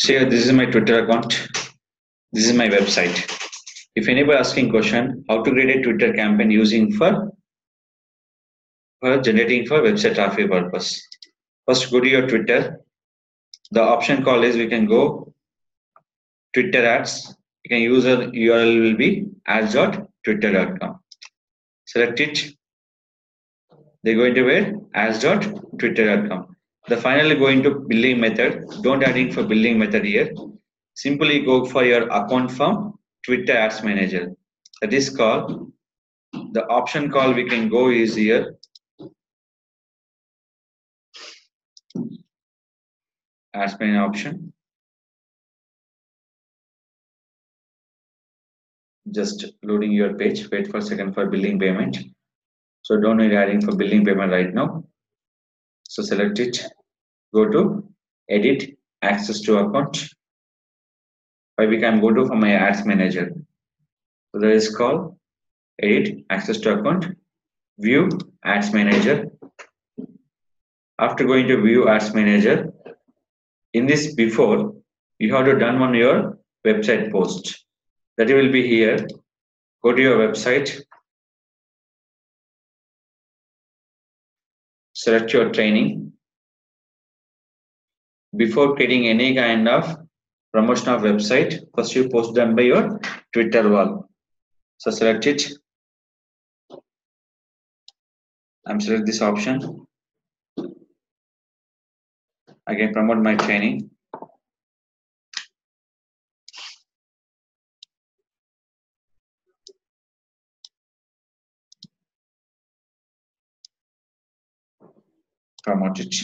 So here, this is my Twitter account. This is my website. If anybody asking question, how to create a Twitter campaign using for generating for website traffic purpose. First, go to your Twitter. The option call is we can go Twitter ads. You can use a URL will be ads.twitter.com. Select it. They go into where ads.twitter.com. The finally go into billing method. Don't add it for billing method here. Simply go for your account from Twitter Ads Manager. That is called the option call we can go is here. Ads Manager option. Just loading your page. Wait for a second for billing payment. So don't need adding for billing payment right now. So select it. Go to edit access to account. Why we can go to for my ads manager. So that is called edit access to account. View ads manager. After going to view ads manager, in this before you have to done on your website post. That will be here. Go to your website. Select your training. Before creating any kind of promotion of website, first you post done by your Twitter wall. So select it. I'm select this option. I can promote my training. Promote it.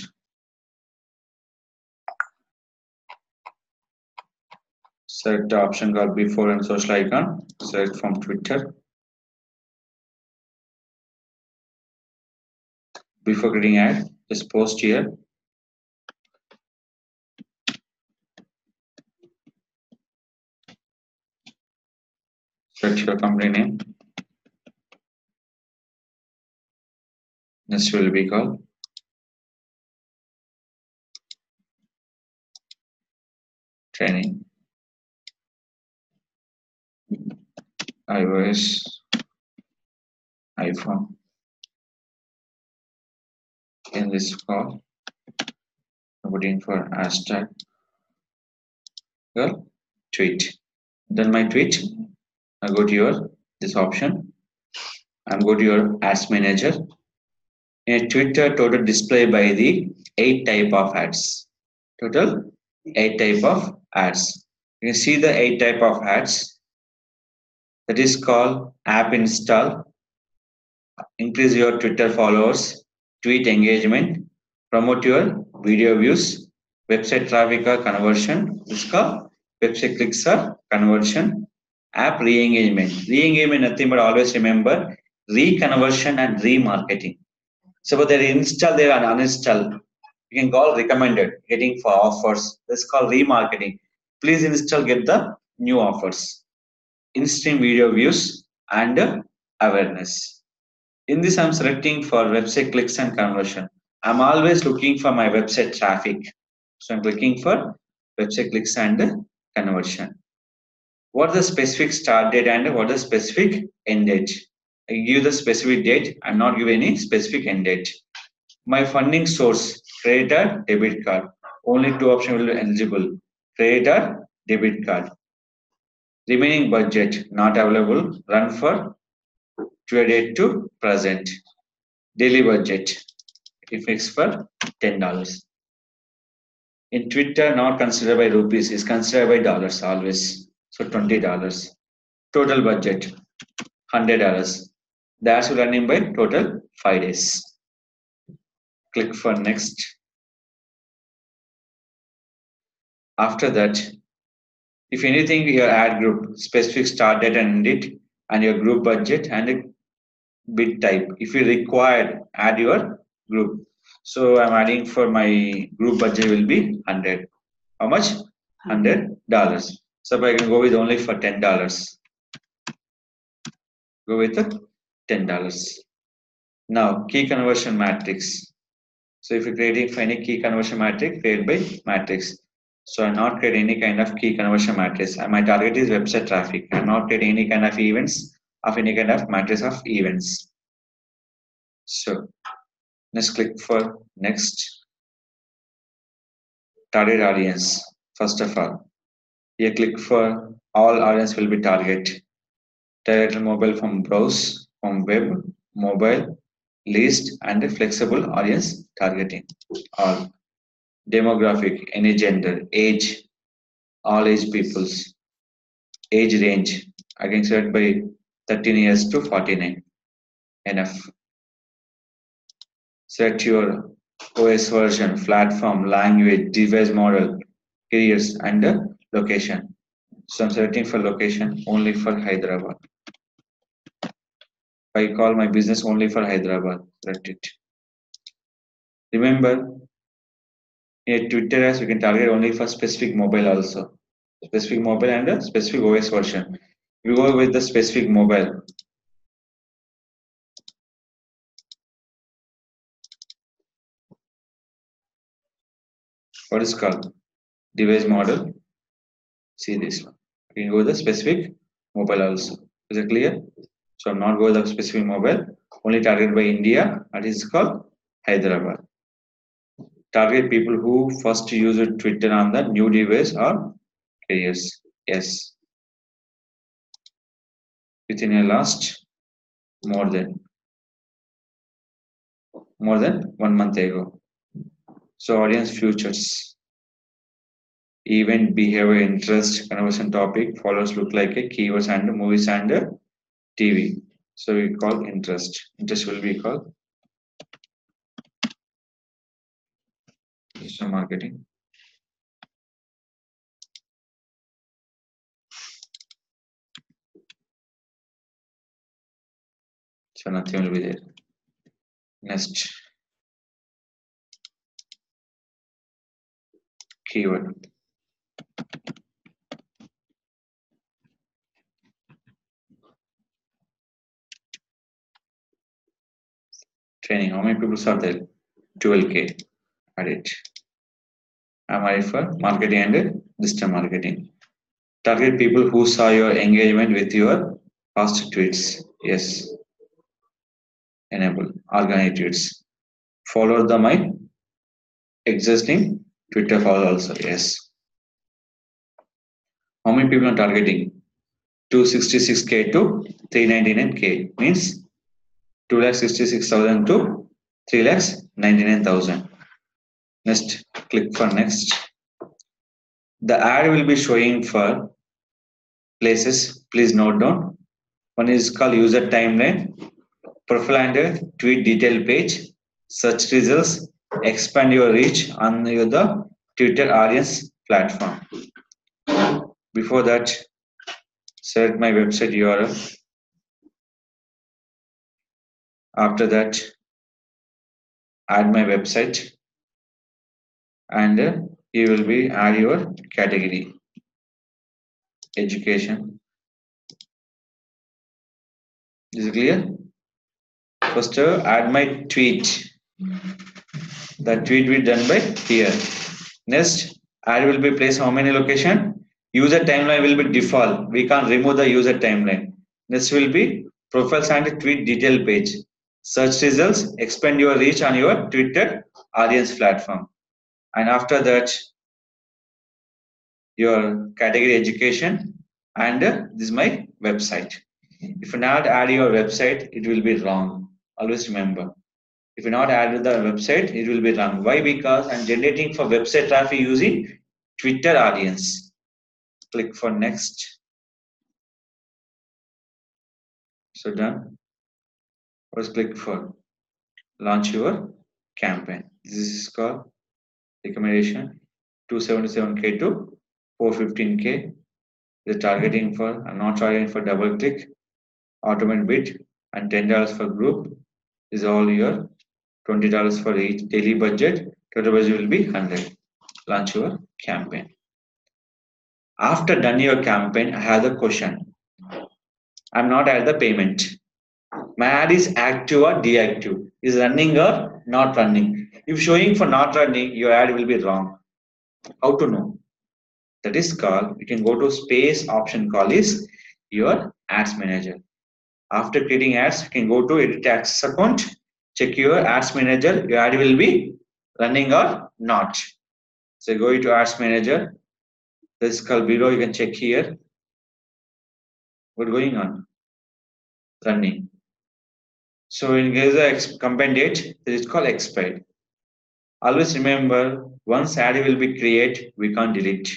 Select the option called before and social icon. Select from Twitter. Before creating ad, just post here. Select your company name. This will be called training. iOS, iPhone. In this call, I'm putting for hashtag tweet. Then my tweet. I go to your this option. I'm go to your ads manager. In a Twitter total display by the 8 type of ads. Total 8 type of ads. You can see the 8 type of ads. That is called app install. Increase your Twitter followers, tweet engagement, promote your video views, website traffic or conversion. This is called website clicks or conversion. App re-engagement. Re-engagement nothing but always remember re-conversion and remarketing. So whether they install there and uninstall, you can call recommended, getting for offers. This is called remarketing. Please install, get the new offers. Instant video views and awareness. In this, I'm selecting for website clicks and conversion. I'm always looking for my website traffic. So I'm clicking for website clicks and conversion. What is the specific start date and what is the specific end date? I give the specific date. I'm not giving any specific end date. My funding source, credit or debit card. Only 2 options will be eligible. Credit or debit card. Remaining budget not available. Run for date to present. Daily budget. If fixed for $10. In Twitter, not considered by rupees, is considered by dollars always. So $20. Total budget $100. The ads will running by total 5 days. Click for next. After that, if anything, your ad group, specific start date and end date, and your group budget and bid type. If you require, add your group. So I'm adding for my group budget will be 100. How much? $100. So I can go with only for $10. Go with $10. Now key conversion matrix. So if you're creating for any key conversion matrix, create by matrix. So I not create any kind of key conversion matrix. And my target is website traffic. I not create any kind of events of any kind of matrix of events. So let's click for next. Target audience. First of all, here click for all audience will be target. Target mobile from browse, from web, mobile, list, and flexible audience targeting. All demographic, any gender, age, all age peoples, age range. I can set by 13 years to 49. Enough. Set your OS version, platform, language, device model, careers, and location. So I'm selecting for location only for Hyderabad. I call my business only for Hyderabad. Select it. Remember, in Twitter as we can target only for specific mobile also. Specific mobile and a specific OS version. We go with the specific mobile. What is called? Device model. See this one. We can go with the specific mobile also. Is it clear? So I'm not going with the specific mobile. Only target by India. That is called Hyderabad. Target people who first use Twitter on the new device or careers. Yes. Within a last more than 1 month ago. So audience futures, event behavior, interest, conversion topic, follows look like a keywords and movies and TV. So we call interest. Interest will be called digital marketing. So nothing will be there. Next keyword. Training. How many people are there? 12K. Add it. I'm ready for marketing and digital marketing. Target people who saw your engagement with your past tweets. Yes. Enable organic tweets. Follow the my existing Twitter follow also. Yes. How many people are targeting? 266K to 399K means 2,66,000 to 3,99,000. Next, click for next. The ad will be showing for places. Please note down. One is called user timeline, profile and tweet detail page, search results, expand your reach on the Twitter audience platform. Before that, select my website URL. After that, add my website and you will be add your category education. Is it clear? First, add my tweet. The tweet will be done by here. Next, ad will be placed how many location? User timeline will be default. We can't remove the user timeline. Next will be profiles and tweet detail page. Search results, expand your reach on your Twitter audience platform. And after that, your category education and this is my website. If you not add your website, it will be wrong. Always remember. If you not add the website, it will be wrong. Why? Because I'm generating for website traffic using Twitter audience. Click for next. So done. First click for launch your campaign. This is called recommendation 277K to 415K. The targeting for, I'm not targeting for double click, automate bid, and $10 for group is all your $20 for each daily budget. Total budget will be 100. Launch your campaign. After done your campaign, I have the question. I'm not at the payment. My ad is active or deactive. Is running or not running? If showing for not running, your ad will be wrong. How to know? That is called, you can go to space option call is your ads manager. After creating ads, you can go to edit access account, check your ads manager, your ad will be running or not. So go to ads manager, this is called below, you can check here. What's going on? Running. So in case of campaign date, this is called expired. Always remember, once ad will be created, we can't delete.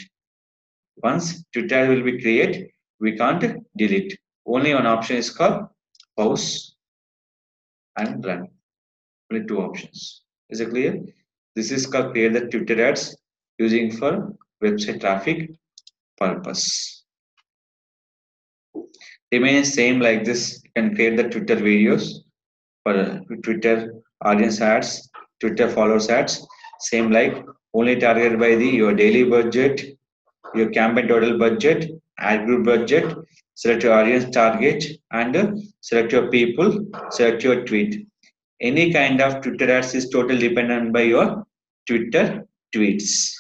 Once Twitter will be created, we can't delete. Only one option is called pause and run. Only two options. Is it clear? This is called create the Twitter ads using for website traffic purpose. Remain same like this. You can create the Twitter videos for Twitter audience ads, Twitter followers ads. Same like only targeted by the your daily budget, your campaign total budget, ad group budget, select your audience target, and select your people, select your tweet. Any kind of Twitter ads is totally dependent by your Twitter tweets.